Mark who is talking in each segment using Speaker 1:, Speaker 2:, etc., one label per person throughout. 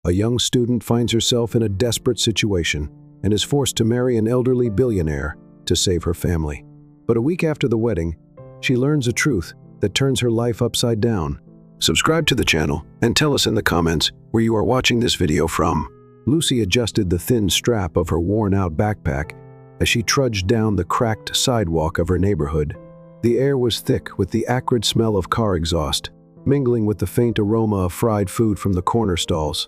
Speaker 1: A young student finds herself in a desperate situation and is forced to marry an elderly billionaire to save her family. But a week after the wedding, she learns a truth that turns her life upside down. Subscribe to the channel and tell us in the comments where you are watching this video from. Lucy adjusted the thin strap of her worn-out backpack as she trudged down the cracked sidewalk of her neighborhood. The air was thick with the acrid smell of car exhaust, mingling with the faint aroma of fried food from the corner stalls.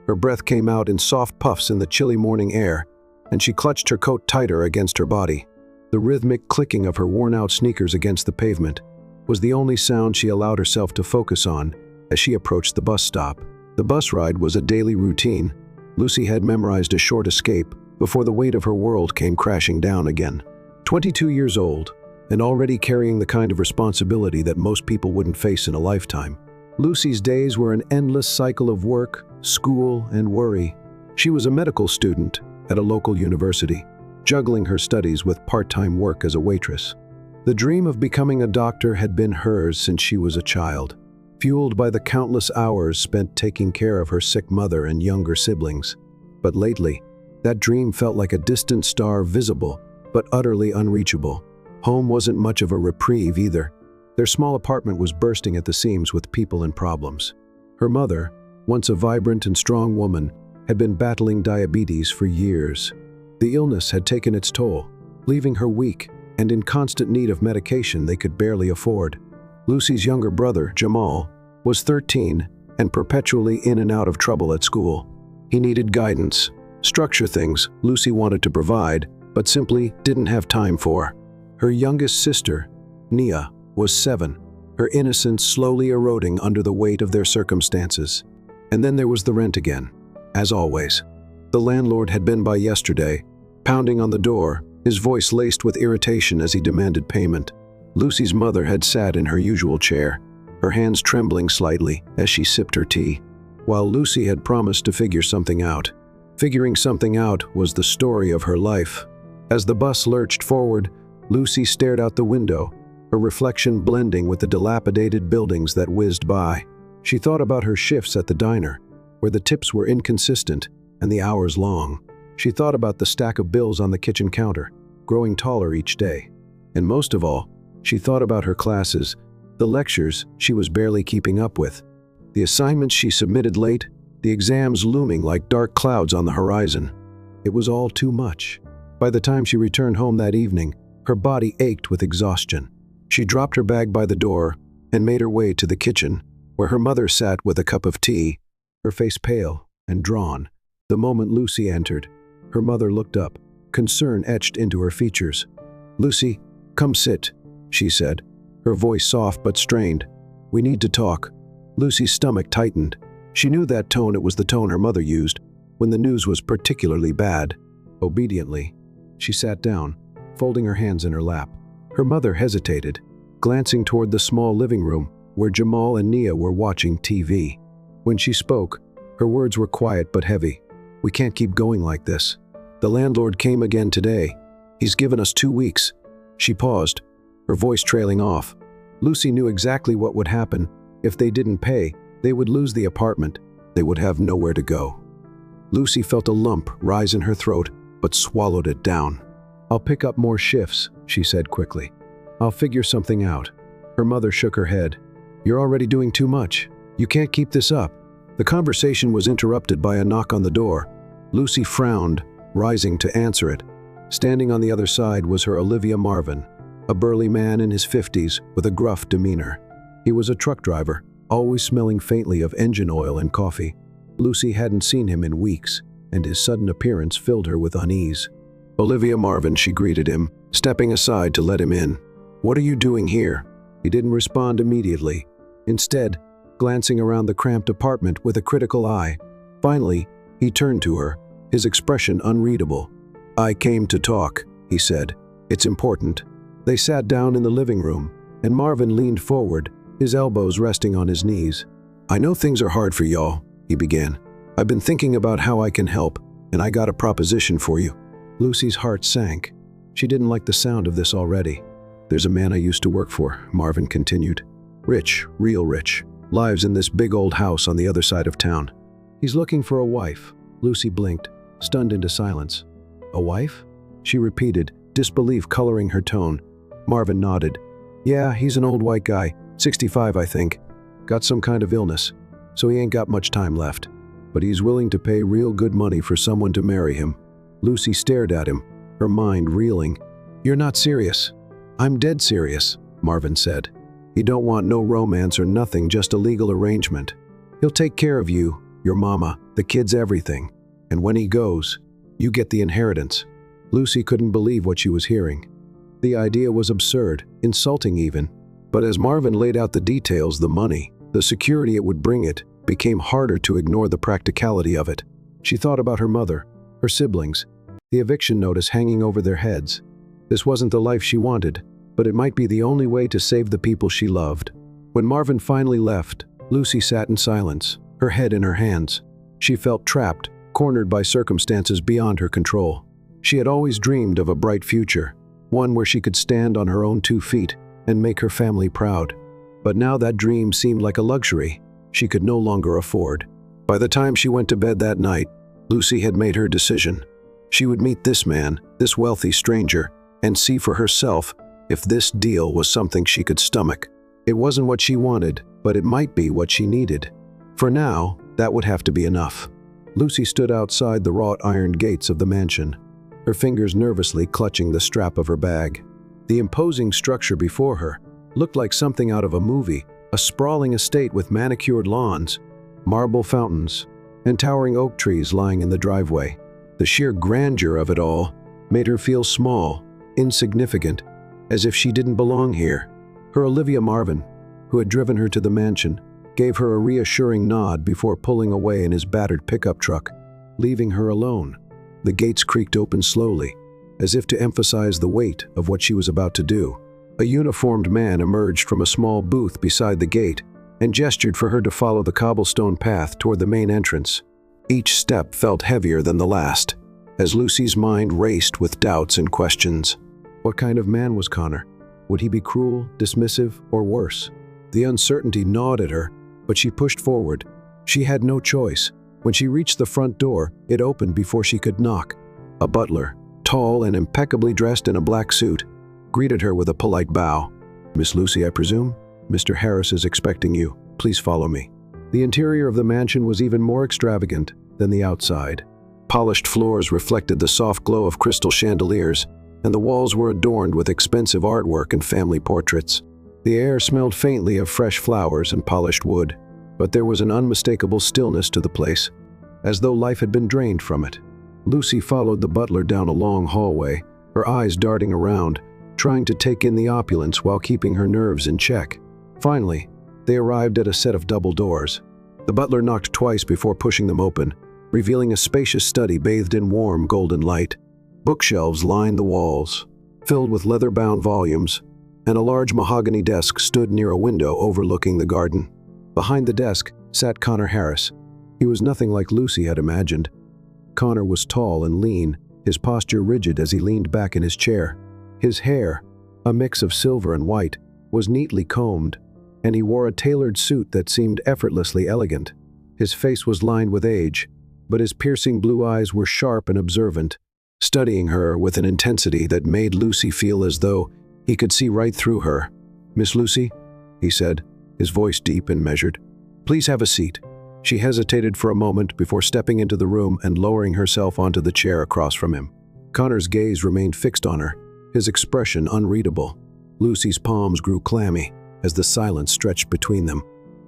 Speaker 1: Her breath came out in soft puffs in the chilly morning air, and she clutched her coat tighter against her body. The rhythmic clicking of her worn-out sneakers against the pavement was the only sound she allowed herself to focus on as she approached the bus stop. The bus ride was a daily routine. Lucy had memorized a short escape before the weight of her world came crashing down again. 22 years old, and already carrying the kind of responsibility that most people wouldn't face in a lifetime. Lucy's days were an endless cycle of work, school, and worry. She was a medical student at a local university, juggling her studies with part-time work as a waitress. The dream of becoming a doctor had been hers since she was a child, fueled by the countless hours spent taking care of her sick mother and younger siblings. But lately, that dream felt like a distant star, visible but utterly unreachable. Home wasn't much of a reprieve either. Their small apartment was bursting at the seams with people and problems. Her mother, once a vibrant and strong woman, had been battling diabetes for years. The illness had taken its toll, leaving her weak and in constant need of medication they could barely afford. Lucy's younger brother, Jamal, was 13 and perpetually in and out of trouble at school. He needed guidance, structure, things Lucy wanted to provide, but simply didn't have time for. Her youngest sister, Nia, was 7, her innocence slowly eroding under the weight of their circumstances. And then there was the rent again. As always, the landlord had been by yesterday, pounding on the door, his voice laced with irritation as he demanded payment. Lucy's mother had sat in her usual chair, her hands trembling slightly as she sipped her tea, while Lucy had promised to figure something out. Figuring something out was the story of her life. As the bus lurched forward, Lucy stared out the window, her reflection blending with the dilapidated buildings that whizzed by. She thought about her shifts at the diner, where the tips were inconsistent and the hours long. She thought about the stack of bills on the kitchen counter, growing taller each day. And most of all, she thought about her classes, the lectures she was barely keeping up with, the assignments she submitted late, the exams looming like dark clouds on the horizon. It was all too much. By the time she returned home that evening, her body ached with exhaustion. She dropped her bag by the door and made her way to the kitchen, where her mother sat with a cup of tea, her face pale and drawn. The moment Lucy entered, her mother looked up, concern etched into her features. "Lucy, come sit," she said, her voice soft but strained. "We need to talk." Lucy's stomach tightened. She knew that tone. It was the tone her mother used when the news was particularly bad. Obediently, she sat down, folding her hands in her lap. Her mother hesitated, glancing toward the small living room where Jamal and Nia were watching TV. When she spoke, her words were quiet but heavy. "We can't keep going like this. The landlord came again today. He's given us 2 weeks." She paused, her voice trailing off. Lucy knew exactly what would happen. If they didn't pay, they would lose the apartment. They would have nowhere to go. Lucy felt a lump rise in her throat, but swallowed it down. "I'll pick up more shifts," she said quickly. "I'll figure something out." Her mother shook her head. "You're already doing too much. You can't keep this up." The conversation was interrupted by a knock on the door. Lucy frowned, rising to answer it. Standing on the other side was her Olivia Marvin, a burly man in his 50s with a gruff demeanor. He was a truck driver, always smelling faintly of engine oil and coffee. Lucy hadn't seen him in weeks, and his sudden appearance filled her with unease. "Olivia Marvin," she greeted him, stepping aside to let him in. "What are you doing here?" He didn't respond immediately, instead glancing around the cramped apartment with a critical eye. Finally, he turned to her, his expression unreadable. "I came to talk," he said. "It's important." They sat down in the living room, and Marvin leaned forward, his elbows resting on his knees. "I know things are hard for y'all," he began. "I've been thinking about how I can help, and I got a proposition for you." Lucy's heart sank. She didn't like the sound of this already. "There's a man I used to work for," Marvin continued. "Rich, real rich, lives in this big old house on the other side of town. He's looking for a wife. Lucy blinked, stunned into silence. A wife? She repeated, disbelief coloring her tone. Marvin nodded. Yeah, he's an old white guy, 65 I think. Got some kind of illness, so he ain't got much time left. But he's willing to pay real good money for someone to marry him. Lucy stared at him, her mind reeling. You're not serious. I'm dead serious, Marvin said. He don't want no romance or nothing, just a legal arrangement. He'll take care of you, your mama, the kids, everything. And when he goes, you get the inheritance. Lucy couldn't believe what she was hearing. The idea was absurd, insulting even. But as Marvin laid out the details, the money, the security it would bring, it became harder to ignore the practicality of it. She thought about her mother, her siblings, the eviction notice hanging over their heads. This wasn't the life she wanted, but it might be the only way to save the people she loved. When Marvin finally left, Lucy sat in silence, her head in her hands. She felt trapped, cornered by circumstances beyond her control. She had always dreamed of a bright future, one where she could stand on her own 2 feet and make her family proud. But now that dream seemed like a luxury she could no longer afford. By the time she went to bed that night, Lucy had made her decision. She would meet this man, this wealthy stranger, and see for herself if this deal was something she could stomach. It wasn't what she wanted, but it might be what she needed. For now, that would have to be enough. Lucy stood outside the wrought-iron gates of the mansion, her fingers nervously clutching the strap of her bag. The imposing structure before her looked like something out of a movie, a sprawling estate with manicured lawns, marble fountains, and towering oak trees lying in the driveway. The sheer grandeur of it all made her feel small, insignificant, as if she didn't belong here. Her Olivia Marvin, who had driven her to the mansion, gave her a reassuring nod before pulling away in his battered pickup truck, leaving her alone. The gates creaked open slowly, as if to emphasize the weight of what she was about to do. A uniformed man emerged from a small booth beside the gate and gestured for her to follow the cobblestone path toward the main entrance. Each step felt heavier than the last, as Lucy's mind raced with doubts and questions. What kind of man was Connor? Would he be cruel, dismissive, or worse? The uncertainty gnawed at her, but she pushed forward. She had no choice. When she reached the front door, it opened before she could knock. A butler, tall and impeccably dressed in a black suit, greeted her with a polite bow. "Miss Lucy, I presume? Mr. Harris is expecting you. Please follow me." The interior of the mansion was even more extravagant than the outside. Polished floors reflected the soft glow of crystal chandeliers, and the walls were adorned with expensive artwork and family portraits. The air smelled faintly of fresh flowers and polished wood, but there was an unmistakable stillness to the place, as though life had been drained from it. Lucy followed the butler down a long hallway, her eyes darting around, trying to take in the opulence while keeping her nerves in check. Finally, they arrived at a set of double doors. The butler knocked twice before pushing them open, revealing a spacious study bathed in warm golden light. Bookshelves lined the walls, filled with leather-bound volumes, and a large mahogany desk stood near a window overlooking the garden. Behind the desk sat Connor Harris. He was nothing like Lucy had imagined. Connor was tall and lean, his posture rigid as he leaned back in his chair. His hair, a mix of silver and white, was neatly combed, and he wore a tailored suit that seemed effortlessly elegant. His face was lined with age, but his piercing blue eyes were sharp and observant, studying her with an intensity that made Lucy feel as though he could see right through her. "Miss Lucy," he said, his voice deep and measured, "please have a seat." She hesitated for a moment before stepping into the room and lowering herself onto the chair across from him. Connor's gaze remained fixed on her, his expression unreadable. Lucy's palms grew clammy as the silence stretched between them.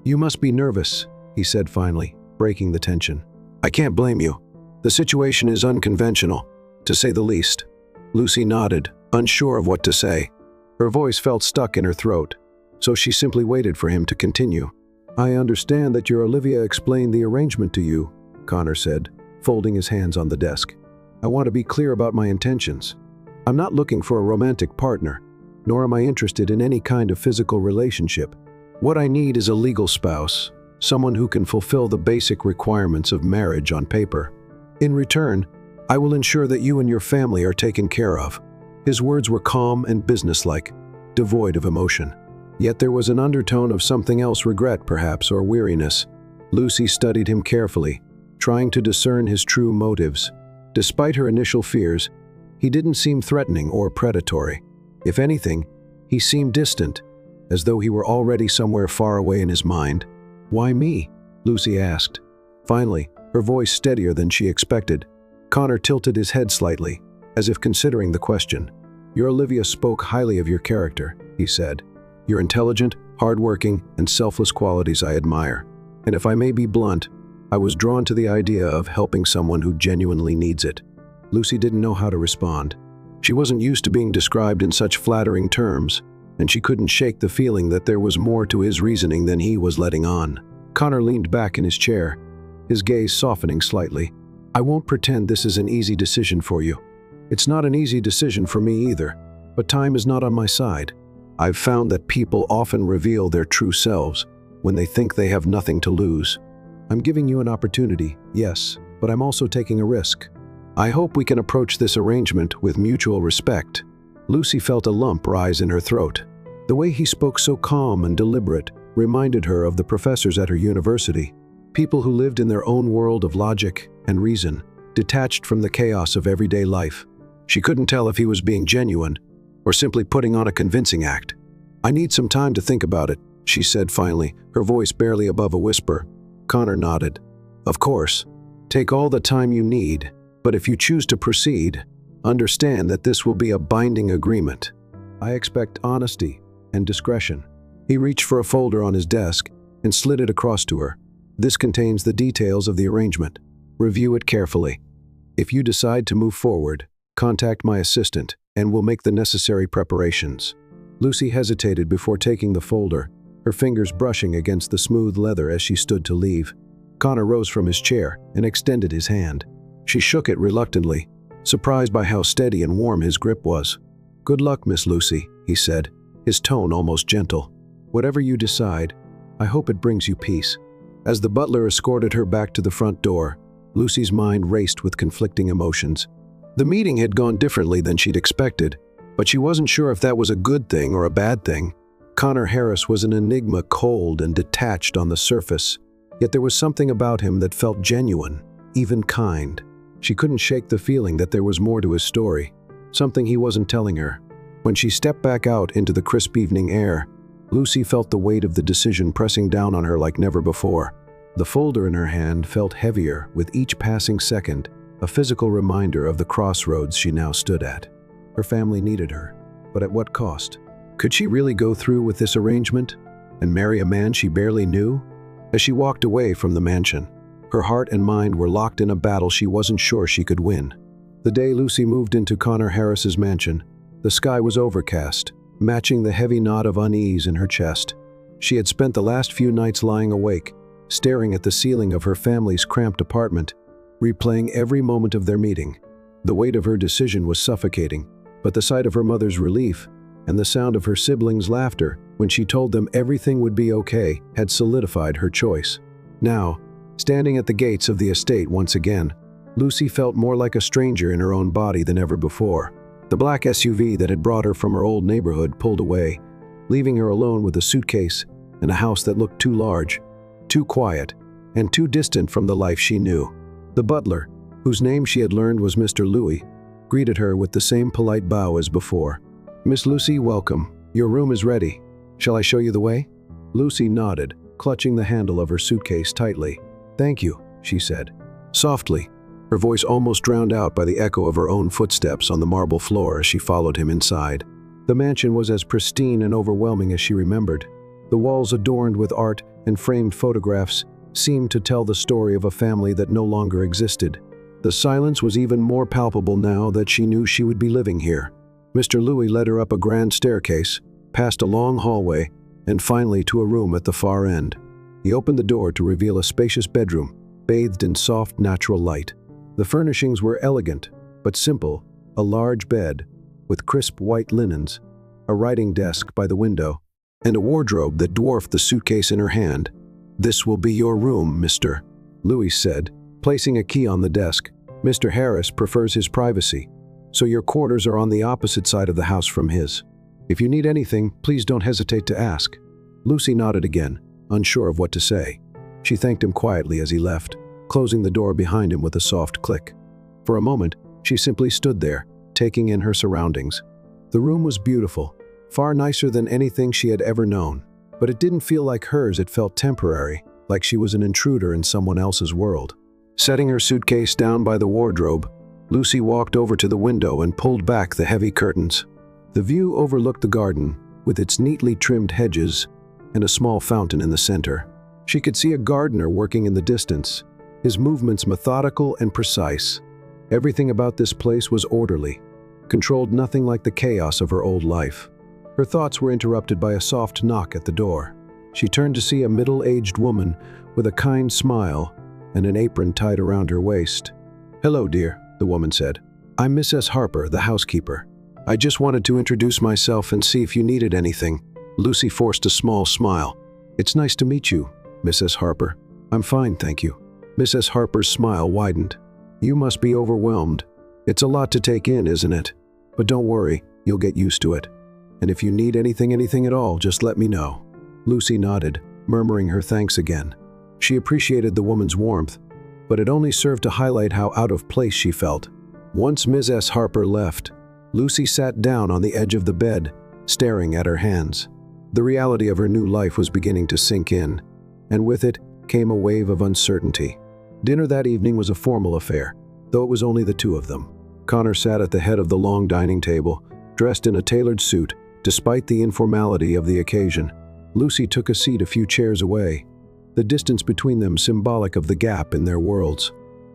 Speaker 1: "You must be nervous," he said finally, breaking the tension. "I can't blame you. The situation is unconventional, to say the least." Lucy nodded, unsure of what to say. Her voice felt stuck in her throat, so she simply waited for him to continue. "I understand that your Olivia explained the arrangement to you," Connor said, folding his hands on the desk. "I want to be clear about my intentions. I'm not looking for a romantic partner, nor am I interested in any kind of physical relationship. What I need is a legal spouse, someone who can fulfill the basic requirements of marriage on paper. In return, I will ensure that you and your family are taken care of." His words were calm and businesslike, devoid of emotion. Yet there was an undertone of something else, regret perhaps, or weariness. Lucy studied him carefully, trying to discern his true motives. Despite her initial fears, he didn't seem threatening or predatory. If anything, he seemed distant, as though he were already somewhere far away in his mind. "Why me?" Lucy asked. Finally, her voice steadier than she expected. Connor tilted his head slightly, as if considering the question. "Your Olivia spoke highly of your character," he said. "Your intelligent, hardworking, and selfless qualities I admire. And if I may be blunt, I was drawn to the idea of helping someone who genuinely needs it." Lucy didn't know how to respond. She wasn't used to being described in such flattering terms, and she couldn't shake the feeling that there was more to his reasoning than he was letting on. Connor leaned back in his chair, his gaze softening slightly. "I won't pretend this is an easy decision for you. It's not an easy decision for me either, but time is not on my side. I've found that people often reveal their true selves when they think they have nothing to lose. I'm giving you an opportunity, yes, but I'm also taking a risk. I hope we can approach this arrangement with mutual respect." Lucy felt a lump rise in her throat. The way he spoke so calm and deliberate reminded her of the professors at her university, people who lived in their own world of logic and reason, detached from the chaos of everyday life. She couldn't tell if he was being genuine or simply putting on a convincing act. "I need some time to think about it," she said finally, her voice barely above a whisper. Connor nodded. "Of course. Take all the time you need, but if you choose to proceed, understand that this will be a binding agreement. I expect honesty and discretion." He reached for a folder on his desk and slid it across to her. "This contains the details of the arrangement. Review it carefully. If you decide to move forward, contact my assistant and we'll make the necessary preparations." Lucy hesitated before taking the folder, her fingers brushing against the smooth leather as she stood to leave. Connor rose from his chair and extended his hand. She shook it reluctantly, surprised by how steady and warm his grip was. "Good luck, Miss Lucy," he said, his tone almost gentle. "Whatever you decide, I hope it brings you peace." As the butler escorted her back to the front door, Lucy's mind raced with conflicting emotions. The meeting had gone differently than she'd expected, but she wasn't sure if that was a good thing or a bad thing. Connor Harris was an enigma, cold and detached on the surface, yet there was something about him that felt genuine, even kind. She couldn't shake the feeling that there was more to his story, something he wasn't telling her. When she stepped back out into the crisp evening air, Lucy felt the weight of the decision pressing down on her like never before. The folder in her hand felt heavier with each passing second, a physical reminder of the crossroads she now stood at. Her family needed her, but at what cost? Could she really go through with this arrangement and marry a man she barely knew? As she walked away from the mansion, her heart and mind were locked in a battle she wasn't sure she could win. The day Lucy moved into Connor Harris's mansion, the sky was overcast, matching the heavy knot of unease in her chest. She had spent the last few nights lying awake, staring at the ceiling of her family's cramped apartment, replaying every moment of their meeting. The weight of her decision was suffocating, but the sight of her mother's relief and the sound of her siblings' laughter when she told them everything would be okay had solidified her choice. Now, standing at the gates of the estate once again, Lucy felt more like a stranger in her own body than ever before. The black SUV that had brought her from her old neighborhood pulled away, leaving her alone with a suitcase and a house that looked too large, too quiet, and too distant from the life she knew. The butler, whose name she had learned was Mr. Louis, greeted her with the same polite bow as before. "Miss Lucy, welcome. Your room is ready. Shall I show you the way?" Lucy nodded, clutching the handle of her suitcase tightly. "Thank you," she said, softly, her voice almost drowned out by the echo of her own footsteps on the marble floor as she followed him inside. The mansion was as pristine and overwhelming as she remembered. The walls adorned with art and framed photographs seemed to tell the story of a family that no longer existed. The silence was even more palpable now that she knew she would be living here. Mr. Louis led her up a grand staircase, past a long hallway, and finally to a room at the far end. He opened the door to reveal a spacious bedroom, bathed in soft, natural light. The furnishings were elegant, but simple: a large bed with crisp white linens, a writing desk by the window, and a wardrobe that dwarfed the suitcase in her hand. "This will be your room, Mr. Louis said, placing a key on the desk. "Mr. Harris prefers his privacy, so your quarters are on the opposite side of the house from his. If you need anything, please don't hesitate to ask." Lucy nodded again, unsure of what to say. She thanked him quietly as he left. closing the door behind him with a soft click. For a moment, she simply stood there, taking in her surroundings. The room was beautiful, far nicer than anything she had ever known. But it didn't feel like hers, it felt temporary, like she was an intruder in someone else's world. Setting her suitcase down by the wardrobe, Lucy walked over to the window and pulled back the heavy curtains. The view overlooked the garden, with its neatly trimmed hedges and a small fountain in the center. She could see a gardener working in the distance, his movements methodical and precise. Everything about this place was orderly, controlled nothing like the chaos of her old life. Her thoughts were interrupted by a soft knock at the door. She turned to see a middle-aged woman with a kind smile and an apron tied around her waist. "Hello, dear," the woman said. "I'm Mrs. Harper, the housekeeper. I just wanted to introduce myself and see if you needed anything." Lucy forced a small smile. "It's nice to meet you, Mrs. Harper." "I'm fine, thank you." Mrs. Harper's smile widened. "You must be overwhelmed. It's a lot to take in, isn't it? But don't worry, you'll get used to it. And if you need anything at all, just let me know." Lucy nodded, murmuring her thanks again. She appreciated the woman's warmth, but it only served to highlight how out of place she felt. Once Mrs. Harper left, Lucy sat down on the edge of the bed, staring at her hands. The reality of her new life was beginning to sink in, and with it came a wave of uncertainty. Dinner that evening was a formal affair, though it was only the two of them. Connor sat at the head of the long dining table, dressed in a tailored suit, despite the informality of the occasion. Lucy took a seat a few chairs away, the distance between them symbolic of the gap in their worlds.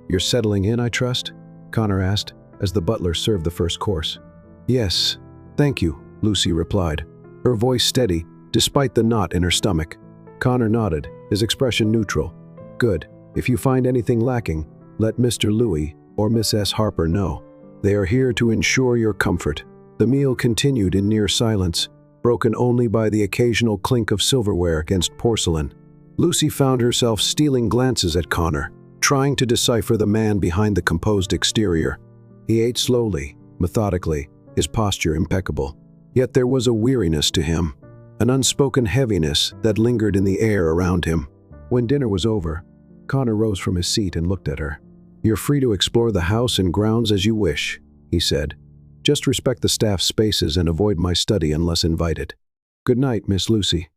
Speaker 1: "You're settling in, I trust?" Connor asked, as the butler served the first course. "Yes, thank you," Lucy replied, her voice steady despite the knot in her stomach. Connor nodded, his expression neutral. "Good. If you find anything lacking, let Mr. Louis or Miss S. Harper know. They are here to ensure your comfort." The meal continued in near silence, broken only by the occasional clink of silverware against porcelain. Lucy found herself stealing glances at Connor, trying to decipher the man behind the composed exterior. He ate slowly, methodically, his posture impeccable. Yet there was a weariness to him, an unspoken heaviness that lingered in the air around him. When dinner was over, Connor rose from his seat and looked at her. "You're free to explore the house and grounds as you wish," he said. "Just respect the staff's spaces and avoid my study unless invited. Good night, Miss Lucy."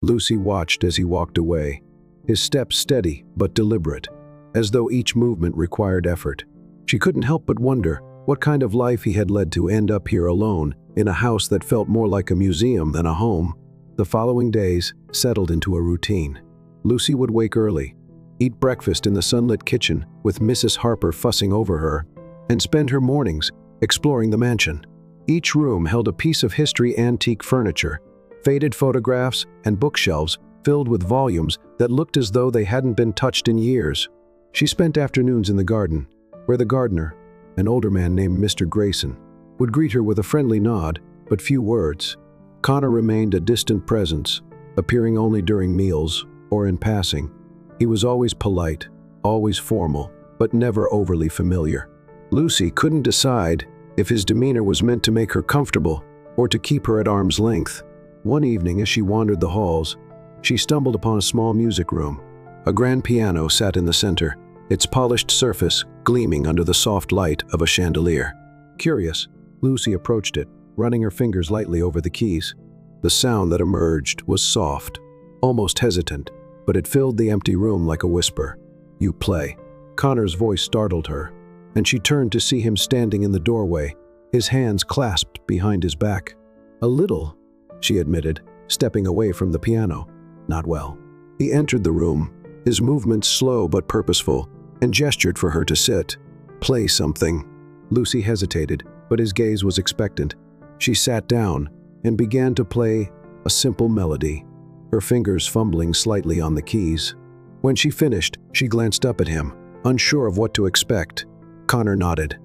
Speaker 1: Lucy watched as he walked away, his steps steady but deliberate, as though each movement required effort. She couldn't help but wonder what kind of life he had led to end up here alone, in a house that felt more like a museum than a home. The following days settled into a routine. Lucy would wake early, eat breakfast in the sunlit kitchen with Mrs. Harper fussing over her, and spend her mornings exploring the mansion. Each room held a piece of history, antique furniture, faded photographs, and bookshelves filled with volumes that looked as though they hadn't been touched in years. She spent afternoons in the garden, where the gardener, an older man named Mr. Grayson, would greet her with a friendly nod, but few words. Connor remained a distant presence, appearing only during meals or in passing. He was always polite, always formal, but never overly familiar. Lucy couldn't decide if his demeanor was meant to make her comfortable or to keep her at arm's length. One evening, as she wandered the halls, she stumbled upon a small music room. A grand piano sat in the center, its polished surface gleaming under the soft light of a chandelier. Curious, Lucy approached it, running her fingers lightly over the keys. The sound that emerged was soft, almost hesitant, but it filled the empty room like a whisper. "You play." Connor's voice startled her, and she turned to see him standing in the doorway, his hands clasped behind his back. "A little," she admitted, stepping away from the piano. "Not well." He entered the room, his movements slow but purposeful, and gestured for her to sit. "Play something." Lucy hesitated, but his gaze was expectant. She sat down and began to play a simple melody, her fingers fumbling slightly on the keys. When she finished, she glanced up at him, unsure of what to expect. Connor nodded.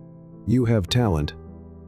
Speaker 1: "You have talent.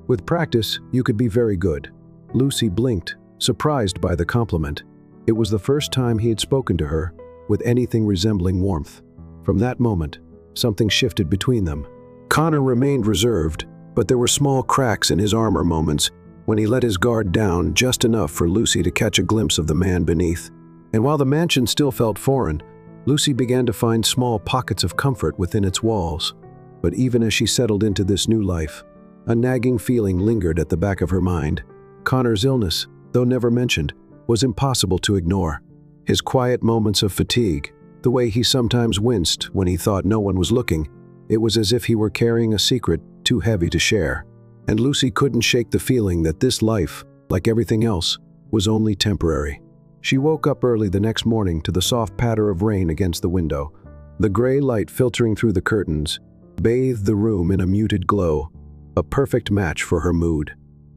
Speaker 1: With practice, you could be very good." Lucy blinked, surprised by the compliment. It was the first time he had spoken to her with anything resembling warmth. From that moment, something shifted between them. Connor remained reserved, but there were small cracks in his armor moments when he let his guard down just enough for Lucy to catch a glimpse of the man beneath. And while the mansion still felt foreign, Lucy began to find small pockets of comfort within its walls. But even as she settled into this new life, a nagging feeling lingered at the back of her mind. Connor's illness, though never mentioned, was impossible to ignore. His quiet moments of fatigue, the way he sometimes winced when he thought no one was looking, it was as if he were carrying a secret too heavy to share. And Lucy couldn't shake the feeling that this life, like everything else, was only temporary. She woke up early the next morning to the soft patter of rain against the window. The gray light filtering through the curtains bathed the room in a muted glow, a perfect match for her mood.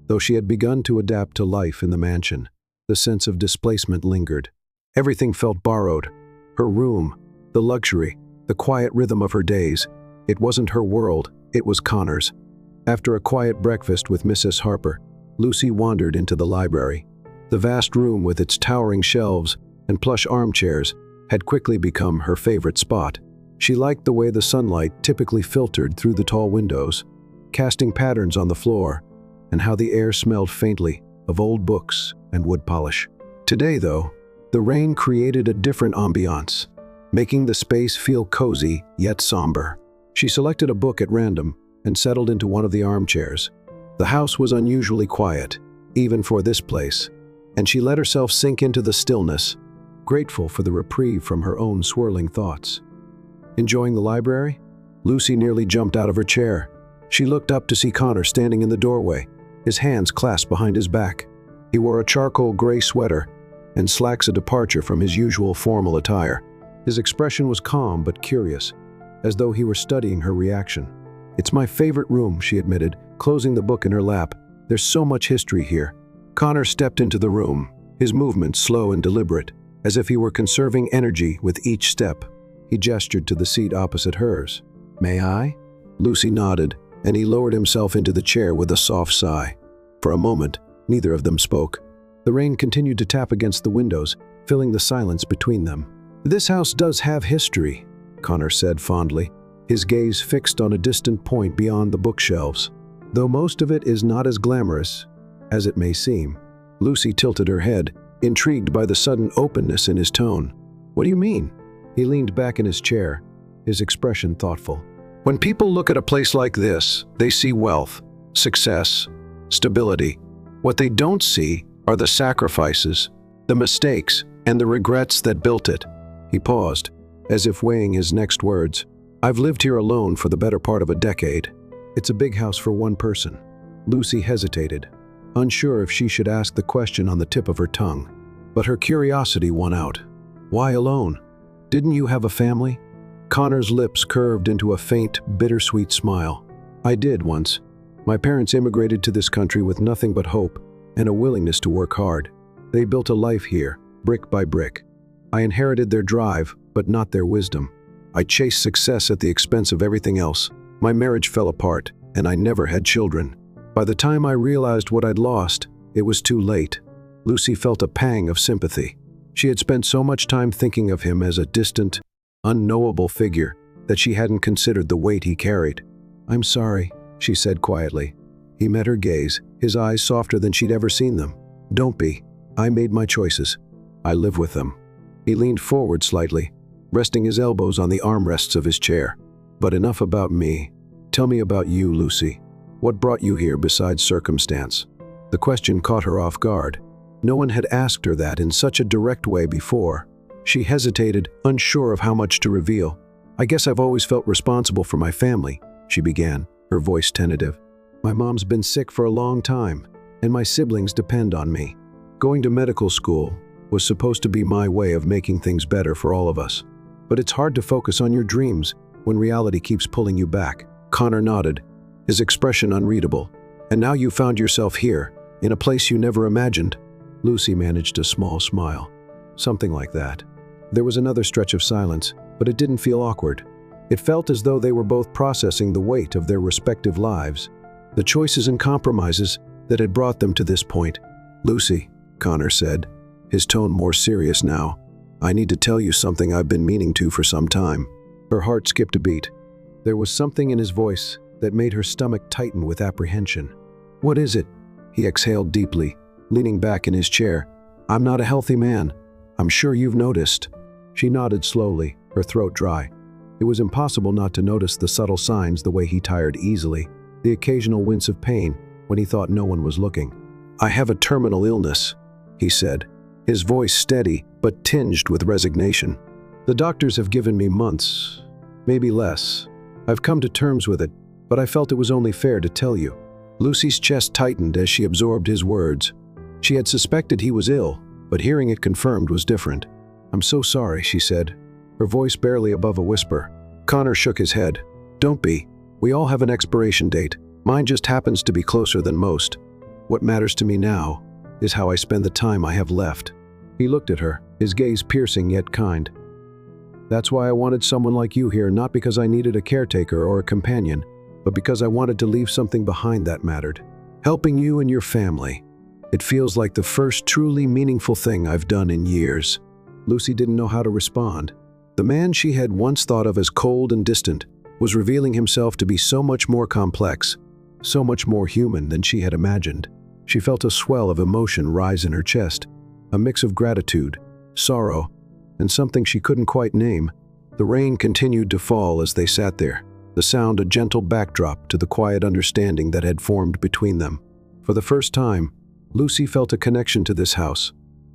Speaker 1: Though she had begun to adapt to life in the mansion, the sense of displacement lingered. Everything felt borrowed. Her room, the luxury, the quiet rhythm of her days. It wasn't her world, it was Connor's. After a quiet breakfast with Mrs. Harper, Lucy wandered into the library. The vast room with its towering shelves and plush armchairs had quickly become her favorite spot. She liked the way the sunlight typically filtered through the tall windows, casting patterns on the floor, and how the air smelled faintly of old books and wood polish. Today, though, the rain created a different ambiance, making the space feel cozy yet somber. She selected a book at random and settled into one of the armchairs. The house was unusually quiet, even for this place, and she let herself sink into the stillness, grateful for the reprieve from her own swirling thoughts. Enjoying the library? Lucy nearly jumped out of her chair. She looked up to see Connor standing in the doorway, his hands clasped behind his back. He wore a charcoal gray sweater and slacks, a departure from his usual formal attire. His expression was calm but curious, as though he were studying her reaction. "It's my favorite room," she admitted, closing the book in her lap. "There's so much history here." Connor stepped into the room, his movements slow and deliberate, as if he were conserving energy with each step. He gestured to the seat opposite hers. "May I?" Lucy nodded, and he lowered himself into the chair with a soft sigh. For a moment, neither of them spoke. The rain continued to tap against the windows, filling the silence between them. "This house does have history," Connor said fondly, his gaze fixed on a distant point beyond the bookshelves. "Though most of it is not as glamorous as it may seem." Lucy tilted her head, intrigued by the sudden openness in his tone. "What do you mean?" He leaned back in his chair, his expression thoughtful. "When people look at a place like this, they see wealth, success, stability. What they don't see are the sacrifices, the mistakes, and the regrets that built it." He paused, as if weighing his next words. "I've lived here alone for the better part of a decade. It's a big house for one person." Lucy hesitated, unsure if she should ask the question on the tip of her tongue. But her curiosity won out. "Why alone? Didn't you have a family?" Connor's lips curved into a faint, bittersweet smile. "I did once. My parents immigrated to this country with nothing but hope and a willingness to work hard. They built a life here, brick by brick. I inherited their drive, but not their wisdom. I chased success at the expense of everything else. My marriage fell apart, and I never had children. By the time I realized what I'd lost, it was too late." Lucy felt a pang of sympathy. She had spent so much time thinking of him as a distant, unknowable figure that she hadn't considered the weight he carried. "I'm sorry," she said quietly. He met her gaze, his eyes softer than she'd ever seen them. "Don't be. I made my choices. I live with them." He leaned forward slightly, resting his elbows on the armrests of his chair. "But enough about me. Tell me about you, Lucy. What brought you here besides circumstance?" The question caught her off guard. No one had asked her that in such a direct way before. She hesitated, unsure of how much to reveal. "I guess I've always felt responsible for my family," she began, her voice tentative. "My mom's been sick for a long time, and my siblings depend on me. Going to medical school was supposed to be my way of making things better for all of us. But it's hard to focus on your dreams when reality keeps pulling you back." Connor nodded, his expression unreadable. "And now you found yourself here, in a place you never imagined." Lucy managed a small smile. "Something like that." There was another stretch of silence, but it didn't feel awkward. It felt as though they were both processing the weight of their respective lives, the choices and compromises that had brought them to this point. "Lucy," Connor said, his tone more serious now, "I need to tell you something I've been meaning to for some time." Her heart skipped a beat. There was something in his voice that made her stomach tighten with apprehension. "What is it?" He exhaled deeply, leaning back in his chair. "I'm not a healthy man. I'm sure you've noticed." She nodded slowly, her throat dry. It was impossible not to notice the subtle signs, the way he tired easily, the occasional wince of pain when he thought no one was looking. "I have a terminal illness," he said, his voice steady but tinged with resignation. "The doctors have given me months, maybe less. I've come to terms with it, but I felt it was only fair to tell you." Lucy's chest tightened as she absorbed his words. She had suspected he was ill, but hearing it confirmed was different. "I'm so sorry," she said, her voice barely above a whisper. Connor shook his head. "Don't be. We all have an expiration date. Mine just happens to be closer than most. What matters to me now is how I spend the time I have left." He looked at her, his gaze piercing yet kind. "That's why I wanted someone like you here, not because I needed a caretaker or a companion, but because I wanted to leave something behind that mattered. Helping you and your family. It feels like the first truly meaningful thing I've done in years." Lucy didn't know how to respond. The man she had once thought of as cold and distant was revealing himself to be so much more complex, so much more human than she had imagined. She felt a swell of emotion rise in her chest, a mix of gratitude, sorrow, and something she couldn't quite name. The rain continued to fall as they sat there, the sound a gentle backdrop to the quiet understanding that had formed between them. For the first time, Lucy felt a connection to this house,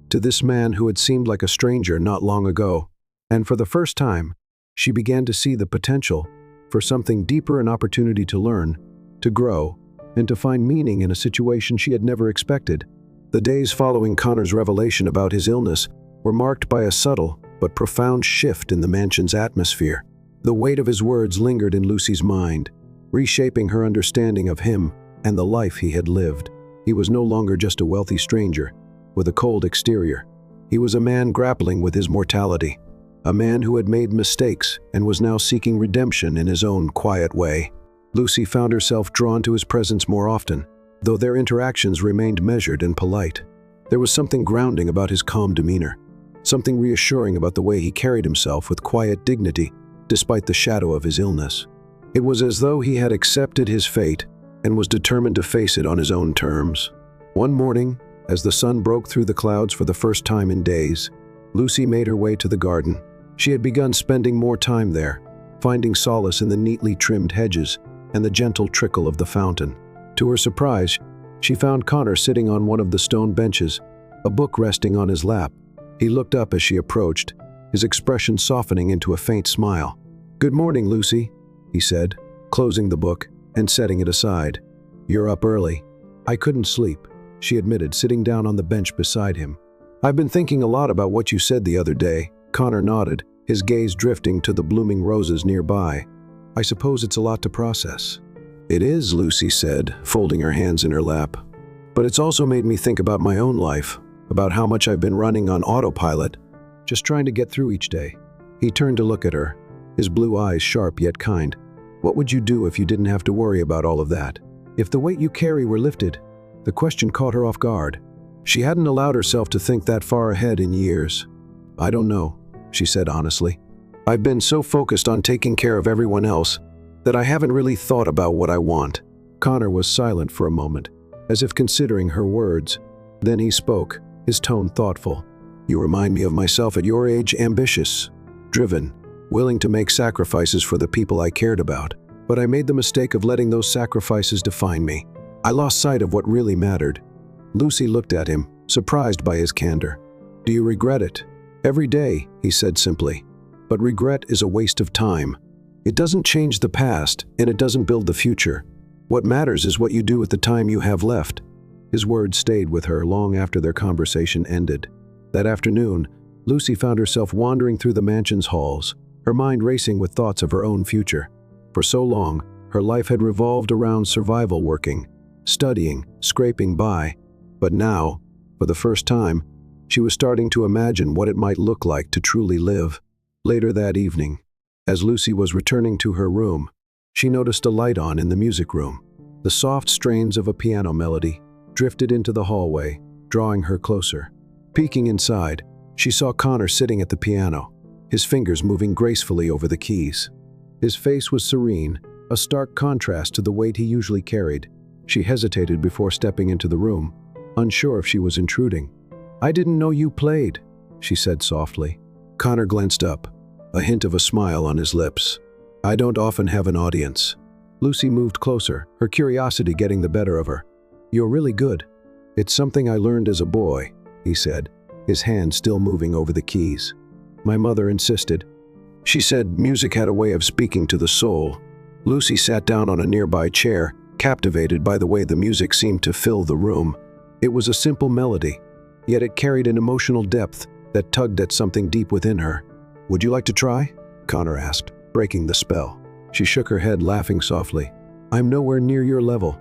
Speaker 1: to this man who had seemed like a stranger not long ago. And for the first time, she began to see the potential for something deeper, an opportunity to learn, to grow, and to find meaning in a situation she had never expected. The days following Connor's revelation about his illness were marked by a subtle but profound shift in the mansion's atmosphere. The weight of his words lingered in Lucy's mind, reshaping her understanding of him and the life he had lived. He was no longer just a wealthy stranger with a cold exterior. He was a man grappling with his mortality, a man who had made mistakes and was now seeking redemption in his own quiet way. Lucy found herself drawn to his presence more often, though their interactions remained measured and polite. There was something grounding about his calm demeanor, something reassuring about the way he carried himself with quiet dignity despite the shadow of his illness. It was as though he had accepted his fate and was determined to face it on his own terms. One morning, as the sun broke through the clouds for the first time in days, Lucy made her way to the garden. She had begun spending more time there, finding solace in the neatly trimmed hedges and the gentle trickle of the fountain. To her surprise, she found Connor sitting on one of the stone benches, a book resting on his lap. He looked up as she approached, his expression softening into a faint smile. "Good morning, Lucy," he said, closing the book and setting it aside. "You're up early." "I couldn't sleep," she admitted, sitting down on the bench beside him. "I've been thinking a lot about what you said the other day." Connor nodded, his gaze drifting to the blooming roses nearby. "I suppose it's a lot to process." "It is," Lucy said, folding her hands in her lap. "But it's also made me think about my own life, about how much I've been running on autopilot, just trying to get through each day." He turned to look at her, his blue eyes sharp yet kind. "What would you do if you didn't have to worry about all of that? If the weight you carry were lifted?" The question caught her off guard. She hadn't allowed herself to think that far ahead in years. "I don't know," she said honestly. "I've been so focused on taking care of everyone else that I haven't really thought about what I want." Connor was silent for a moment, as if considering her words. Then he spoke, his tone thoughtful. "You remind me of myself at your age, ambitious, driven, willing to make sacrifices for the people I cared about. But I made the mistake of letting those sacrifices define me. I lost sight of what really mattered." Lucy looked at him, surprised by his candor. "Do you regret it?" "Every day," he said simply. "But regret is a waste of time. It doesn't change the past, and it doesn't build the future. What matters is what you do with the time you have left." His words stayed with her long after their conversation ended. That afternoon, Lucy found herself wandering through the mansion's halls, her mind racing with thoughts of her own future. For so long, her life had revolved around survival, working, studying, scraping by. But now, for the first time, she was starting to imagine what it might look like to truly live. Later that evening, as Lucy was returning to her room, she noticed a light on in the music room. The soft strains of a piano melody drifted into the hallway, drawing her closer. Peeking inside, she saw Connor sitting at the piano, his fingers moving gracefully over the keys. His face was serene, a stark contrast to the weight he usually carried. She hesitated before stepping into the room, unsure if she was intruding. "I didn't know you played," she said softly. Connor glanced up, a hint of a smile on his lips. "I don't often have an audience." Lucy moved closer, her curiosity getting the better of her. "You're really good." "It's something I learned as a boy," he said, his hand still moving over the keys. "My mother insisted. She said music had a way of speaking to the soul." Lucy sat down on a nearby chair, captivated by the way the music seemed to fill the room. It was a simple melody, yet it carried an emotional depth that tugged at something deep within her. "Would you like to try?" Connor asked, breaking the spell. She shook her head, laughing softly. "I'm nowhere near your level."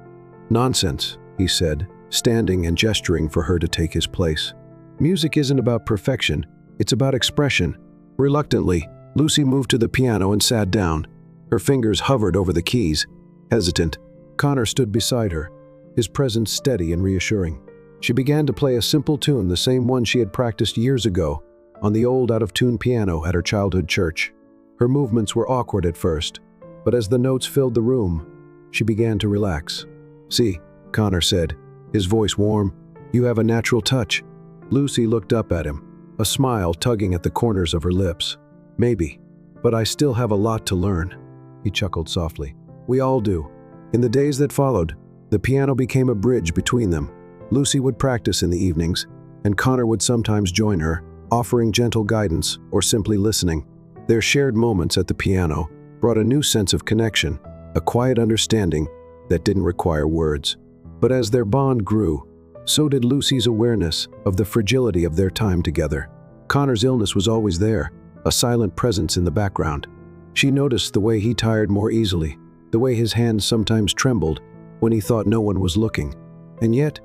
Speaker 1: "Nonsense," he said, standing and gesturing for her to take his place. "Music isn't about perfection, it's about expression." Reluctantly, Lucy moved to the piano and sat down. Her fingers hovered over the keys. Hesitant, Connor stood beside her, his presence steady and reassuring. She began to play a simple tune, the same one she had practiced years ago, on the old out-of-tune piano at her childhood church. Her movements were awkward at first, but as the notes filled the room, she began to relax. "See," Connor said, his voice warm, "you have a natural touch." Lucy looked up at him, a smile tugging at the corners of her lips. "Maybe, but I still have a lot to learn." He chuckled softly. "We all do." In the days that followed, the piano became a bridge between them. Lucy would practice in the evenings, and Connor would sometimes join her, offering gentle guidance or simply listening. Their shared moments at the piano brought a new sense of connection, a quiet understanding that didn't require words. But as their bond grew, so did Lucy's awareness of the fragility of their time together. Connor's illness was always there, a silent presence in the background. She noticed the way he tired more easily, the way his hands sometimes trembled when he thought no one was looking. And yet,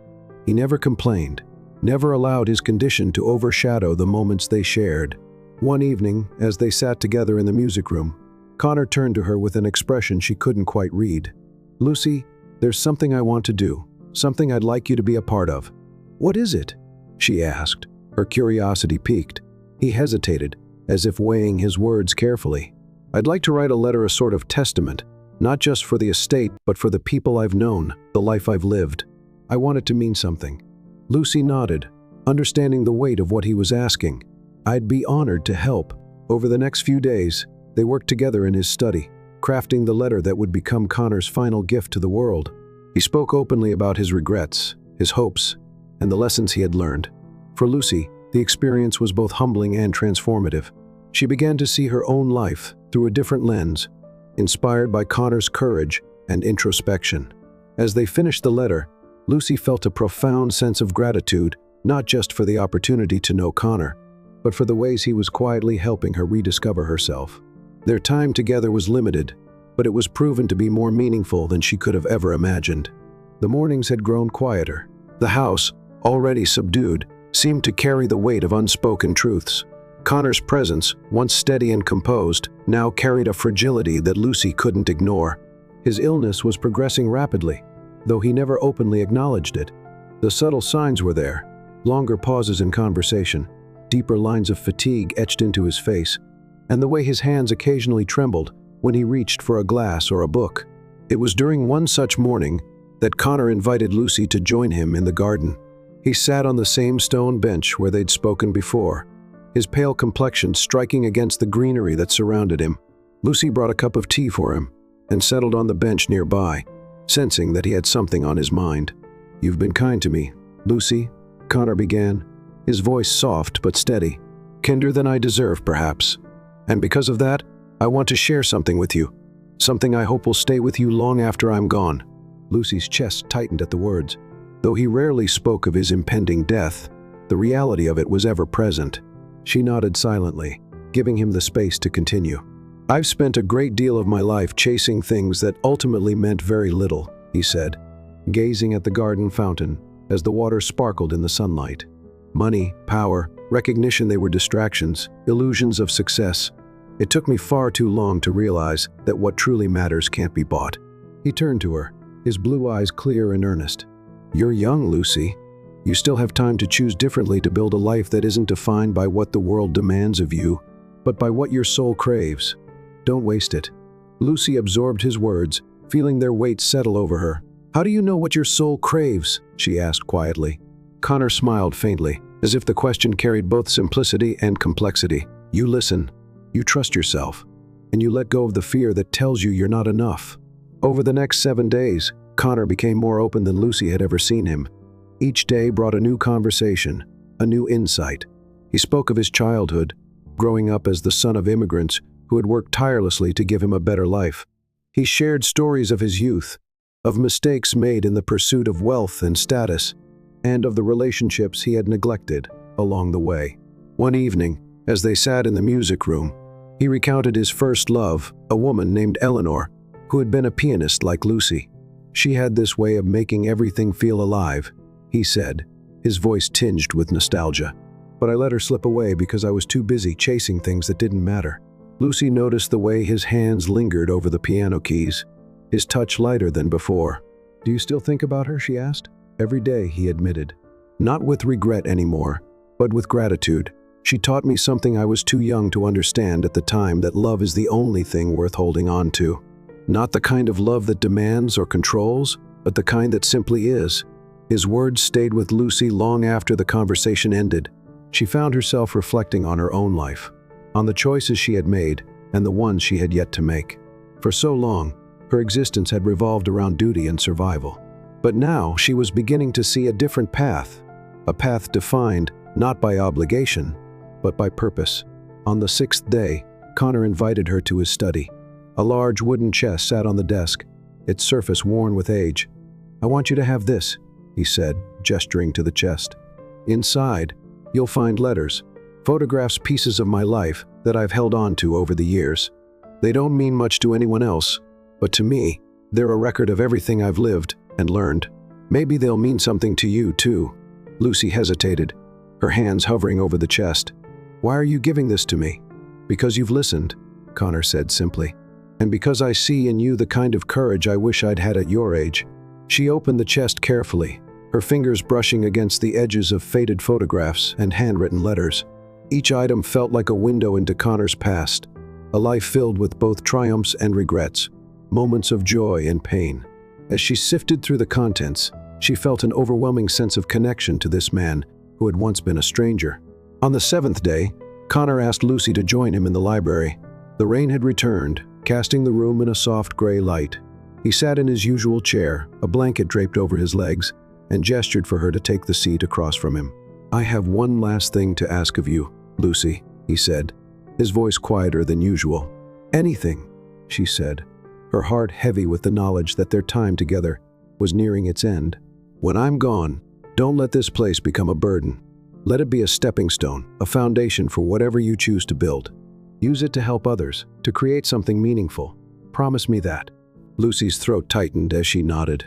Speaker 1: he never complained, never allowed his condition to overshadow the moments they shared. One evening, as they sat together in the music room, Connor turned to her with an expression she couldn't quite read. "Lucy, there's something I want to do, something I'd like you to be a part of." "What is it?" she asked, her curiosity piqued. He hesitated, as if weighing his words carefully. "I'd like to write a letter, a sort of testament, not just for the estate, but for the people I've known, the life I've lived. I want it to mean something." Lucy nodded, understanding the weight of what he was asking. "I'd be honored to help." Over the next few days, they worked together in his study, crafting the letter that would become Connor's final gift to the world. He spoke openly about his regrets, his hopes, and the lessons he had learned. For Lucy, the experience was both humbling and transformative. She began to see her own life through a different lens, inspired by Connor's courage and introspection. As they finished the letter, Lucy felt a profound sense of gratitude, not just for the opportunity to know Connor, but for the ways he was quietly helping her rediscover herself. Their time together was limited, but it was proven to be more meaningful than she could have ever imagined. The mornings had grown quieter. The house, already subdued, seemed to carry the weight of unspoken truths. Connor's presence, once steady and composed, now carried a fragility that Lucy couldn't ignore. His illness was progressing rapidly, though he never openly acknowledged it. The subtle signs were there: longer pauses in conversation, deeper lines of fatigue etched into his face, and the way his hands occasionally trembled when he reached for a glass or a book. It was during one such morning that Connor invited Lucy to join him in the garden. He sat on the same stone bench where they'd spoken before, his pale complexion striking against the greenery that surrounded him. Lucy brought a cup of tea for him and settled on the bench nearby, sensing that he had something on his mind. "You've been kind to me, Lucy," Connor began, his voice soft but steady. "Kinder than I deserve, perhaps. And because of that, I want to share something with you, something I hope will stay with you long after I'm gone." Lucy's chest tightened at the words. Though he rarely spoke of his impending death, the reality of it was ever present. She nodded silently, giving him the space to continue. "I've spent a great deal of my life chasing things that ultimately meant very little," he said, gazing at the garden fountain as the water sparkled in the sunlight. "Money, power, recognition, they were distractions, illusions of success. It took me far too long to realize that what truly matters can't be bought." He turned to her, his blue eyes clear and earnest. "You're young, Lucy. You still have time to choose differently, to build a life that isn't defined by what the world demands of you, but by what your soul craves. Don't waste it." Lucy absorbed his words, feeling their weight settle over her. "How do you know what your soul craves?" she asked quietly. Connor smiled faintly, as if the question carried both simplicity and complexity. You listen, you trust yourself, and you let go of the fear that tells you you're not enough. Over the next 7 days, Connor became more open than Lucy had ever seen him. Each day brought a new conversation, a new insight. He spoke of his childhood, growing up as the son of immigrants who had worked tirelessly to give him a better life. He shared stories of his youth, of mistakes made in the pursuit of wealth and status, and of the relationships he had neglected along the way. One evening, as they sat in the music room, he recounted his first love, a woman named Eleanor, who had been a pianist like Lucy. She had this way of making everything feel alive, he said, his voice tinged with nostalgia. But I let her slip away because I was too busy chasing things that didn't matter. Lucy noticed the way his hands lingered over the piano keys, his touch lighter than before. "Do you still think about her?" she asked. "Every day," he admitted. "Not with regret anymore, but with gratitude. She taught me something I was too young to understand at the time, that love is the only thing worth holding on to. Not the kind of love that demands or controls, but the kind that simply is." His words stayed with Lucy long after the conversation ended. She found herself reflecting on her own life, on the choices she had made and the ones she had yet to make. For so long, her existence had revolved around duty and survival. But now she was beginning to see a different path, a path defined not by obligation, but by purpose. On the 6th day, Connor invited her to his study. A large wooden chest sat on the desk, its surface worn with age. "I want you to have this," he said, gesturing to the chest. "Inside, you'll find letters, photographs, pieces of my life that I've held on to over the years. They don't mean much to anyone else, but to me, they're a record of everything I've lived and learned. Maybe they'll mean something to you, too." Lucy hesitated, her hands hovering over the chest. "Why are you giving this to me?" "Because you've listened," Connor said simply. "And because I see in you the kind of courage I wish I'd had at your age." She opened the chest carefully, her fingers brushing against the edges of faded photographs and handwritten letters. Each item felt like a window into Connor's past, a life filled with both triumphs and regrets, moments of joy and pain. As she sifted through the contents, she felt an overwhelming sense of connection to this man who had once been a stranger. On the 7th day, Connor asked Lucy to join him in the library. The rain had returned, casting the room in a soft gray light. He sat in his usual chair, a blanket draped over his legs, and gestured for her to take the seat across from him. "I have one last thing to ask of you, Lucy," he said, his voice quieter than usual. "Anything," she said, her heart heavy with the knowledge that their time together was nearing its end. "When I'm gone, don't let this place become a burden. Let it be a stepping stone, a foundation for whatever you choose to build. Use it to help others, to create something meaningful. Promise me that." Lucy's throat tightened as she nodded.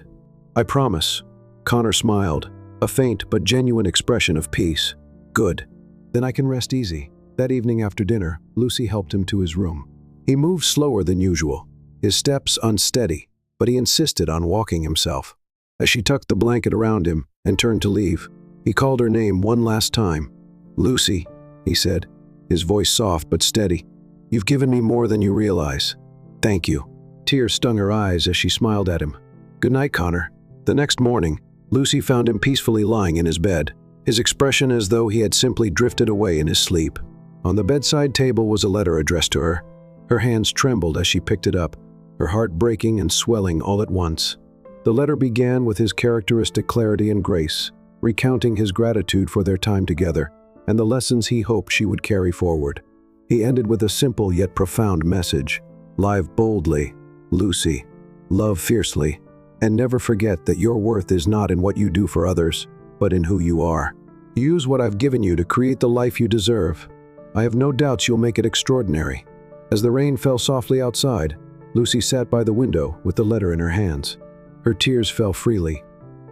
Speaker 1: "I promise." Connor smiled, a faint but genuine expression of peace. "Good. Then I can rest easy." That evening after dinner, Lucy helped him to his room. He moved slower than usual, his steps unsteady, but he insisted on walking himself. As she tucked the blanket around him and turned to leave, he called her name one last time. "Lucy," he said, his voice soft but steady. "You've given me more than you realize. Thank you." Tears stung her eyes as she smiled at him. "Good night, Connor." The next morning, Lucy found him peacefully lying in his bed, his expression as though he had simply drifted away in his sleep. On the bedside table was a letter addressed to her. Her hands trembled as she picked it up, her heart breaking and swelling all at once. The letter began with his characteristic clarity and grace, recounting his gratitude for their time together and the lessons he hoped she would carry forward. He ended with a simple yet profound message: "Live boldly, Lucy. Love fiercely. And never forget that your worth is not in what you do for others, but in who you are. Use what I've given you to create the life you deserve. I have no doubts you'll make it extraordinary." As the rain fell softly outside, Lucy sat by the window with the letter in her hands. Her tears fell freely.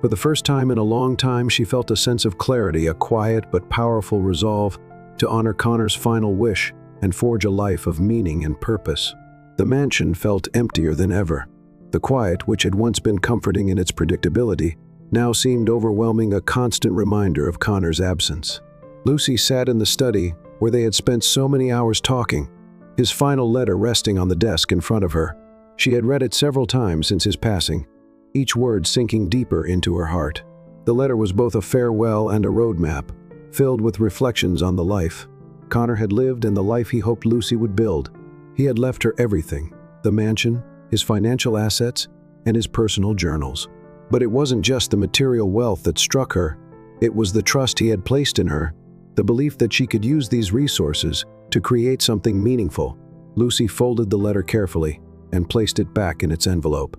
Speaker 1: For the first time in a long time, she felt a sense of clarity, a quiet but powerful resolve to honor Connor's final wish and forge a life of meaning and purpose. The mansion felt emptier than ever. The quiet, which had once been comforting in its predictability, now seemed overwhelming, a constant reminder of Connor's absence. Lucy sat in the study where they had spent so many hours talking, his final letter resting on the desk in front of her. She had read it several times since his passing, each word sinking deeper into her heart. The letter was both a farewell and a roadmap, filled with reflections on the life, Connor had lived and the life he hoped Lucy would build. He had left her everything: the mansion, his financial assets, and his personal journals. But it wasn't just the material wealth that struck her. It was the trust he had placed in her, the belief that she could use these resources to create something meaningful. Lucy folded the letter carefully and placed it back in its envelope.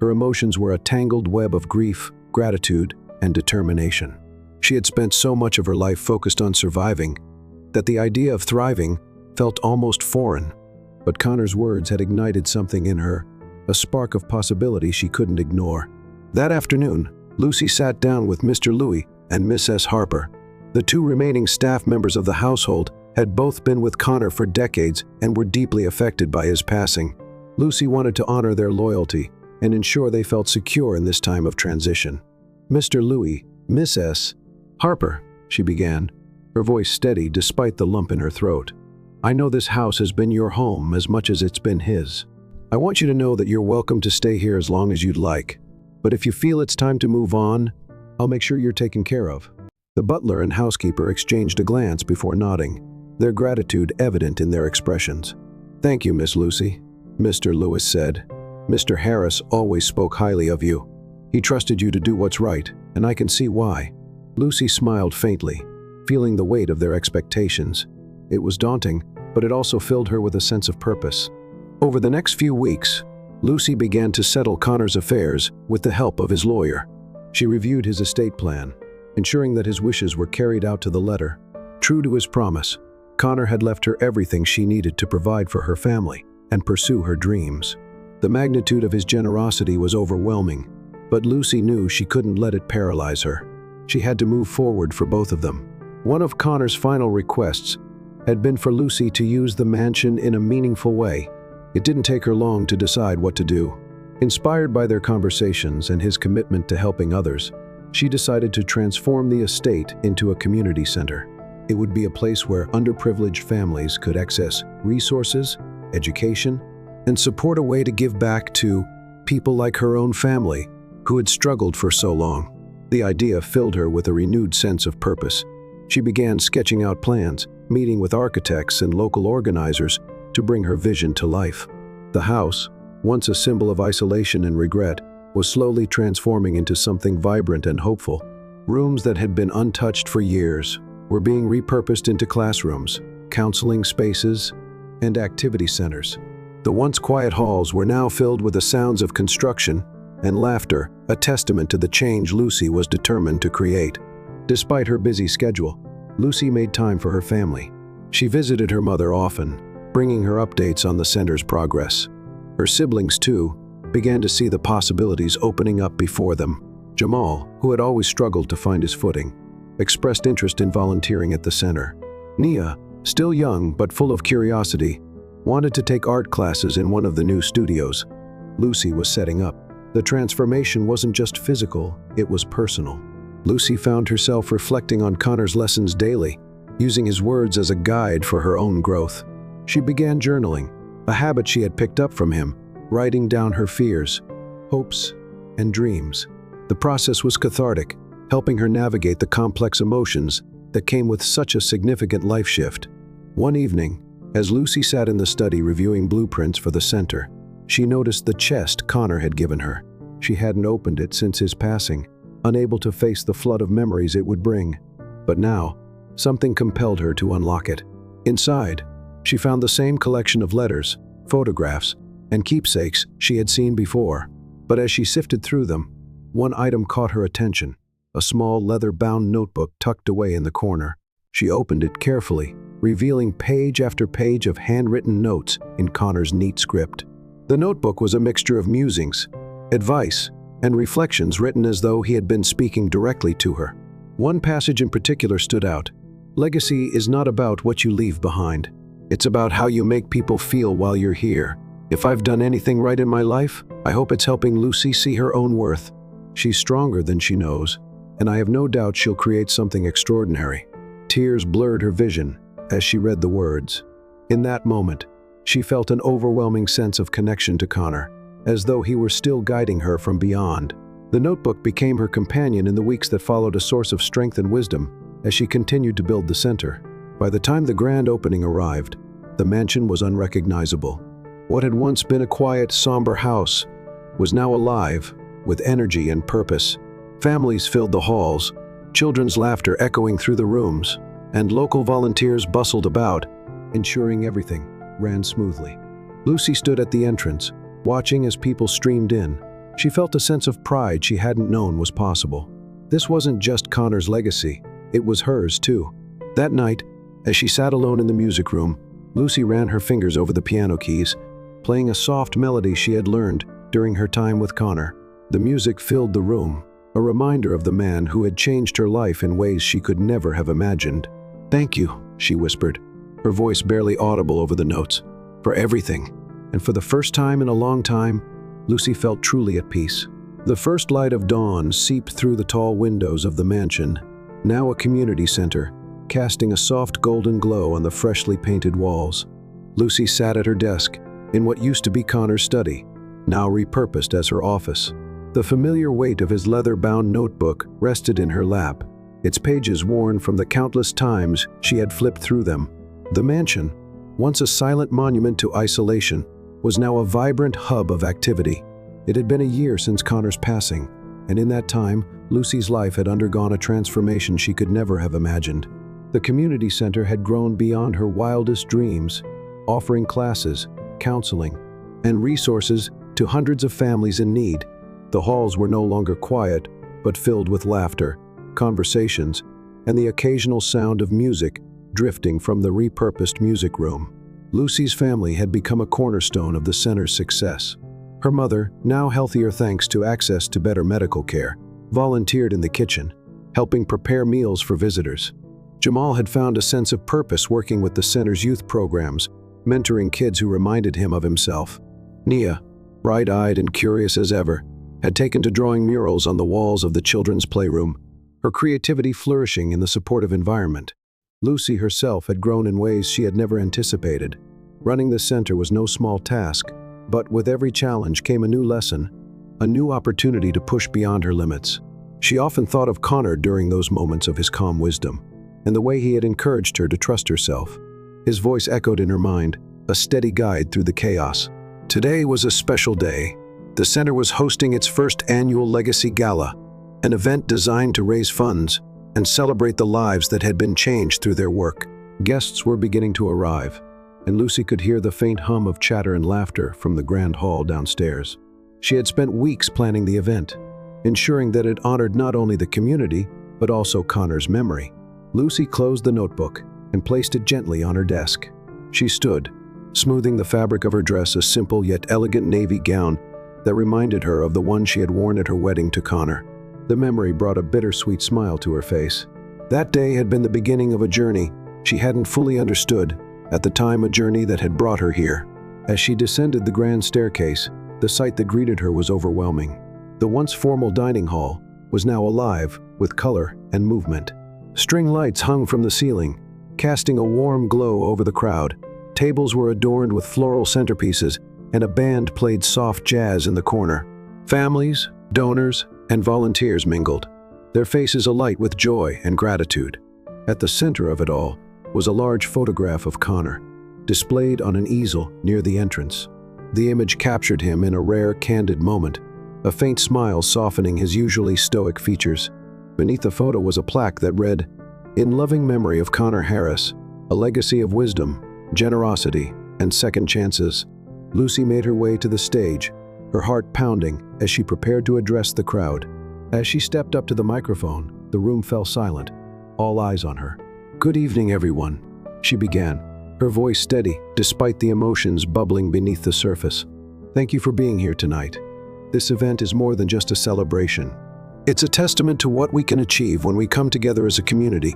Speaker 1: Her emotions were a tangled web of grief, gratitude, and determination. She had spent so much of her life focused on surviving that the idea of thriving felt almost foreign. But Connor's words had ignited something in her, a spark of possibility she couldn't ignore. That afternoon, Lucy sat down with Mr. Louis and Miss S. Harper. The two remaining staff members of the household had both been with Connor for decades and were deeply affected by his passing. Lucy wanted to honor their loyalty and ensure they felt secure in this time of transition. Mr. Louis, Miss S. Harper, she began, her voice steady despite the lump in her throat. I know this house has been your home as much as it's been his. I want you to know that you're welcome to stay here as long as you'd like. But if you feel it's time to move on, I'll make sure you're taken care of. The butler and housekeeper exchanged a glance before nodding, their gratitude evident in their expressions. Thank you, Miss Lucy, Mr. Lewis said. Mr. Harris always spoke highly of you. He trusted you to do what's right, and I can see why. Lucy smiled faintly, feeling the weight of their expectations. It was daunting, but it also filled her with a sense of purpose. Over the next few weeks, Lucy began to settle Connor's affairs with the help of his lawyer. She reviewed his estate plan, ensuring that his wishes were carried out to the letter. True to his promise, Connor had left her everything she needed to provide for her family and pursue her dreams. The magnitude of his generosity was overwhelming, but Lucy knew she couldn't let it paralyze her. She had to move forward for both of them. One of Connor's final requests had been for Lucy to use the mansion in a meaningful way. It didn't take her long to decide what to do. Inspired by their conversations and his commitment to helping others, she decided to transform the estate into a community center. It would be a place where underprivileged families could access resources, education, and support, a way to give back to people like her own family who had struggled for so long. The idea filled her with a renewed sense of purpose. She began sketching out plans, meeting with architects and local organizers to bring her vision to life. The house, once a symbol of isolation and regret, was slowly transforming into something vibrant and hopeful. Rooms that had been untouched for years were being repurposed into classrooms, counseling spaces, and activity centers. The once quiet halls were now filled with the sounds of construction and laughter, a testament to the change Lucy was determined to create. Despite her busy schedule, Lucy made time for her family. She visited her mother often, bringing her updates on the center's progress. Her siblings, too, began to see the possibilities opening up before them. Jamal, who had always struggled to find his footing, expressed interest in volunteering at the center. Nia, still young but full of curiosity, wanted to take art classes in one of the new studios Lucy was setting up. The transformation wasn't just physical, it was personal. Lucy found herself reflecting on Connor's lessons daily, using his words as a guide for her own growth. She began journaling, a habit she had picked up from him, writing down her fears, hopes, and dreams. The process was cathartic, helping her navigate the complex emotions that came with such a significant life shift. One evening, as Lucy sat in the study reviewing blueprints for the center, she noticed the chest Connor had given her. She hadn't opened it since his passing, unable to face the flood of memories it would bring. But now, something compelled her to unlock it. Inside, she found the same collection of letters, photographs, and keepsakes she had seen before. But as she sifted through them, one item caught her attention, a small leather-bound notebook tucked away in the corner. She opened it carefully, revealing page after page of handwritten notes in Connor's neat script. The notebook was a mixture of musings, advice, and reflections written as though he had been speaking directly to her. One passage in particular stood out. Legacy is not about what you leave behind. It's about how you make people feel while you're here. If I've done anything right in my life, I hope it's helping Lucy see her own worth. She's stronger than she knows, and I have no doubt she'll create something extraordinary. Tears blurred her vision as she read the words. In that moment, she felt an overwhelming sense of connection to Connor, as though he were still guiding her from beyond. The notebook became her companion in the weeks that followed, a source of strength and wisdom as she continued to build the center. By the time the grand opening arrived, the mansion was unrecognizable. What had once been a quiet, somber house was now alive with energy and purpose. Families filled the halls, children's laughter echoing through the rooms, and local volunteers bustled about, ensuring everything ran smoothly. Lucy stood at the entrance, watching as people streamed in. She felt a sense of pride she hadn't known was possible. This wasn't just Connor's legacy, it was hers too. That night, as she sat alone in the music room, Lucy ran her fingers over the piano keys, playing a soft melody she had learned during her time with Connor. The music filled the room, a reminder of the man who had changed her life in ways she could never have imagined. "Thank you," she whispered, her voice barely audible over the notes, "for everything." And for the first time in a long time, Lucy felt truly at peace. The first light of dawn seeped through the tall windows of the mansion, now a community center, casting a soft golden glow on the freshly painted walls. Lucy sat at her desk, in what used to be Connor's study, now repurposed as her office. The familiar weight of his leather-bound notebook rested in her lap, its pages worn from the countless times she had flipped through them. The mansion, once a silent monument to isolation, was now a vibrant hub of activity. It had been a year since Connor's passing, and in that time, Lucy's life had undergone a transformation she could never have imagined. The community center had grown beyond her wildest dreams, offering classes, counseling, and resources to hundreds of families in need. The halls were no longer quiet, but filled with laughter, conversations, and the occasional sound of music drifting from the repurposed music room. Lucy's family had become a cornerstone of the center's success. Her mother, now healthier thanks to access to better medical care, volunteered in the kitchen, helping prepare meals for visitors. Jamal had found a sense of purpose working with the center's youth programs, mentoring kids who reminded him of himself. Nia, bright-eyed and curious as ever, had taken to drawing murals on the walls of the children's playroom, her creativity flourishing in the supportive environment. Lucy herself had grown in ways she had never anticipated. Running the center was no small task, but with every challenge came a new lesson, a new opportunity to push beyond her limits. She often thought of Connor during those moments of his calm wisdom, and the way he had encouraged her to trust herself. His voice echoed in her mind, a steady guide through the chaos. Today was a special day. The center was hosting its first annual Legacy Gala, an event designed to raise funds and celebrate the lives that had been changed through their work. Guests were beginning to arrive, and Lucy could hear the faint hum of chatter and laughter from the grand hall downstairs. She had spent weeks planning the event, ensuring that it honored not only the community, but also Connor's memory. Lucy closed the notebook and placed it gently on her desk. She stood, smoothing the fabric of her dress, a simple yet elegant navy gown that reminded her of the one she had worn at her wedding to Connor. The memory brought a bittersweet smile to her face. That day had been the beginning of a journey she hadn't fully understood, at the time a journey that had brought her here. As she descended the grand staircase, the sight that greeted her was overwhelming. The once formal dining hall was now alive with color and movement. String lights hung from the ceiling, casting a warm glow over the crowd. Tables were adorned with floral centerpieces, and a band played soft jazz in the corner. Families, donors, and volunteers mingled, their faces alight with joy and gratitude. At the center of it all was a large photograph of Connor, displayed on an easel near the entrance. The image captured him in a rare, candid moment, a faint smile softening his usually stoic features. Beneath the photo was a plaque that read, "In loving memory of Connor Harris, a legacy of wisdom, generosity, and second chances." Lucy made her way to the stage, her heart pounding as she prepared to address the crowd. As she stepped up to the microphone, the room fell silent, all eyes on her. "Good evening, everyone," she began, her voice steady despite the emotions bubbling beneath the surface. "Thank you for being here tonight. This event is more than just a celebration. It's a testament to what we can achieve when we come together as a community,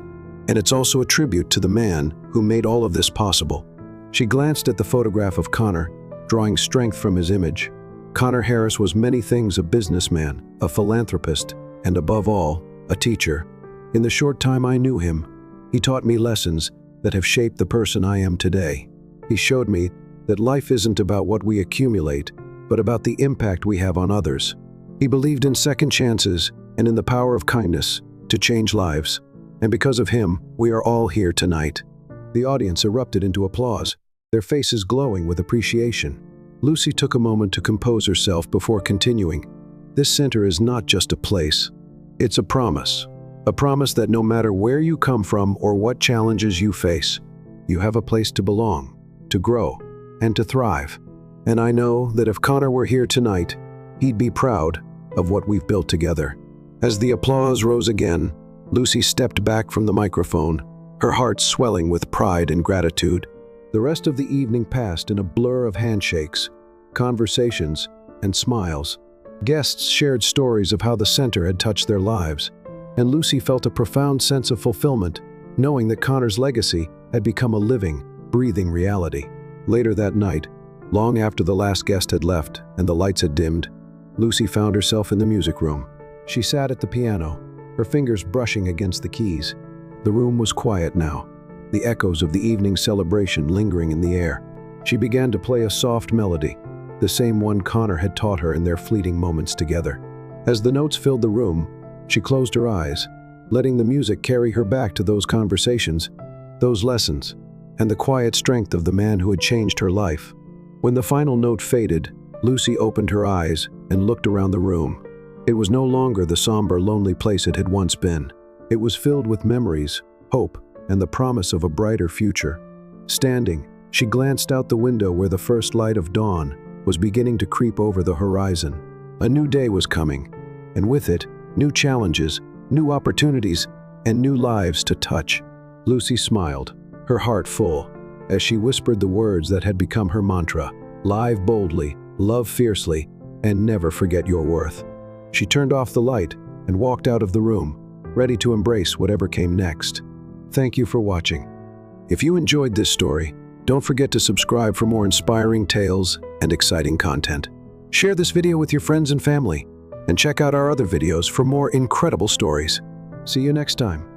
Speaker 1: and it's also a tribute to the man who made all of this possible." She glanced at the photograph of Connor, drawing strength from his image. Connor Harris was many things: a businessman, a philanthropist, and above all, a teacher. In the short time I knew him, he taught me lessons that have shaped the person I am today. He showed me that life isn't about what we accumulate, but about the impact we have on others. He believed in second chances and in the power of kindness to change lives. And because of him, we are all here tonight. The audience erupted into applause, their faces glowing with appreciation. Lucy took a moment to compose herself before continuing. This center is not just a place. It's a promise. A promise that no matter where you come from or what challenges you face, you have a place to belong, to grow, and to thrive. And I know that if Connor were here tonight, he'd be proud of what we've built together. As the applause rose again, Lucy stepped back from the microphone, her heart swelling with pride and gratitude. The rest of the evening passed in a blur of handshakes, conversations, and smiles. Guests shared stories of how the center had touched their lives, and Lucy felt a profound sense of fulfillment, knowing that Connor's legacy had become a living, breathing reality. Later that night, long after the last guest had left and the lights had dimmed, Lucy found herself in the music room. She sat at the piano, her fingers brushing against the keys. The room was quiet now, the echoes of the evening celebration lingering in the air. She began to play a soft melody, the same one Connor had taught her in their fleeting moments together. As the notes filled the room, she closed her eyes, letting the music carry her back to those conversations, those lessons, and the quiet strength of the man who had changed her life. When the final note faded, Lucy opened her eyes and looked around the room. It was no longer the somber, lonely place it had once been. It was filled with memories, hope, and the promise of a brighter future. Standing, she glanced out the window where the first light of dawn was beginning to creep over the horizon. A new day was coming, and with it, new challenges, new opportunities, and new lives to touch. Lucy smiled, her heart full, as she whispered the words that had become her mantra: live boldly, love fiercely, and never forget your worth. She turned off the light and walked out of the room, ready to embrace whatever came next. Thank you for watching. If you enjoyed this story, don't forget to subscribe for more inspiring tales and exciting content. Share this video with your friends and family, and check out our other videos for more incredible stories. See you next time.